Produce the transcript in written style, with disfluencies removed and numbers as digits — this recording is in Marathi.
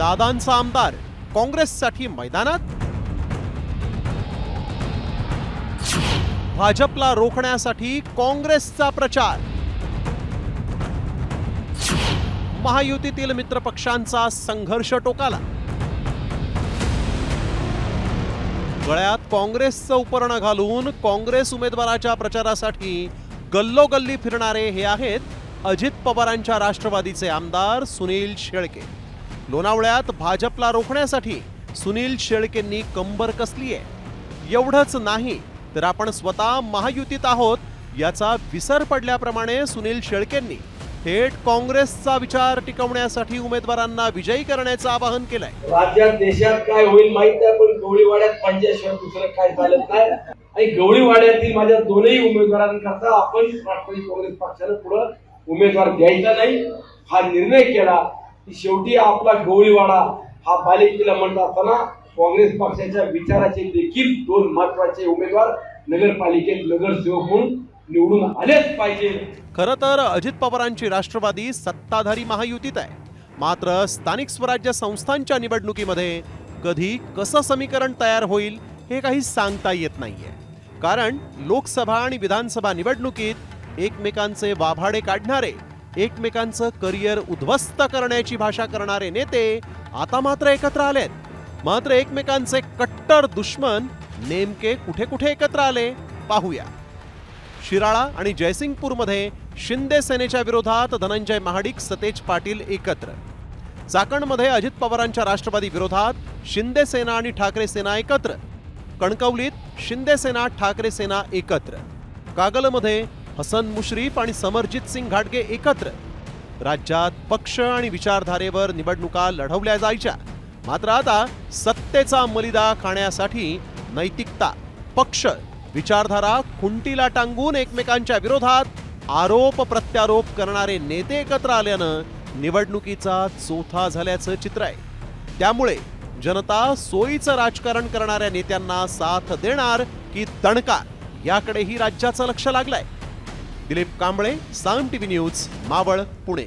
दादांचा आमदार काँग्रेससाठी मैदानात। भाजपला रोखण्यासाठी काँग्रेसचा प्रचार। महायुतीतील मित्रपक्षांचा संघर्ष टोकाला। गळ्यात काँग्रेसचं उपरणं घालून काँग्रेस उमेदवाराच्या प्रचारासाठी गल्लोगल्ली फिरणारे हे आहेत अजित पवारांच्या राष्ट्रवादीचे आमदार सुनील शेळके। लोणावळ्यात भाजपला रोखण्यासाठी सुनील शेळकेंनी कंबर कसली आहे। एवढंच नाही तर आपण स्वतः महायुतीत आहोत याचा विसर पडल्याप्रमाणे सुनील शेळकेंनी थेट काँग्रेसचा विचार टिकवण्यासाठी उमेदवारांना विजयी करण्याचं आवाहन केलंय। राज्यात देशात काय होईल माहित नाही, पण गवळीवाड्यात पंजाशिवाय दुसरं काय चालत नाही आणि गवळीवाड्यातील माझ्या दोनही उमेदवारांकरता आपण राष्ट्रवादी काँग्रेस पक्षाला पुढे उमेदवार द्यायचा नाही हा निर्णय केला की शेवटी आपला गवळीवाडा हा पालिकेला म्हणत असताना काँग्रेस पक्षाच्या विचाराचे देखील दोन महत्त्वाचे उमेदवार नगरपालिकेत नगरसेवक म्हणून निवडून आलेच पाहिजे। खरं तर अजित पवारांची राष्ट्रवादी सत्ताधारी महायुतीत आहे, मात्र स्थानिक स्वराज्य संस्थांच्या निवडणुकीमध्ये कधी कसं समीकरण तयार होईल हे काही सांगता येत नाहीये। कारण लोकसभा आणि विधानसभा निवडणुकीत एकमेकांचे वाभाडे काढणारे, एकमेकांचं करिअर उद्ध्वस्त करण्याची भाषा करणारे नेते आता मात्र एकत्र आलेत। मात्र एकमेकांचे कट्टर दुश्मन नेमके कुठे कुठे एकत्र आले पाहूया। शिराळा आणि जयसिंगपूरमध्ये शिंदे सेनेच्या विरोधात धनंजय महाडिक, सतेज पाटील एकत्र। चाकणमध्ये अजित पवारांच्या राष्ट्रवादी विरोधात शिंदे सेना आणि ठाकरे सेना एकत्र। कणकवलीत शिंदे सेना ठाकरे सेना एकत्र। कागलमध्ये हसन मुश्रीफ आणि समरजित सिंग घाटगे एकत्र। राज्यात पक्ष आणि विचारधारेवर निवडणुका लढवल्या जायच्या, मात्र आता सत्तेचा मलिदा खाण्यासाठी नैतिकता, पक्ष, विचारधारा खुंटीला टांगून एकमेकांच्या विरोधात आरोप प्रत्यारोप करणारे नेते एकत्र आल्यानं निवडणुकीचा चोथा झाल्याचं चित्र आहे। त्यामुळे जनता सोयीचं राजकारण करणाऱ्या नेत्यांना साथ देणार की दणकार याकडेही राज्याचं लक्ष लागलंय। दिलीप कांबळे, साम टीव्ही न्यूज, मावळ, पुणे।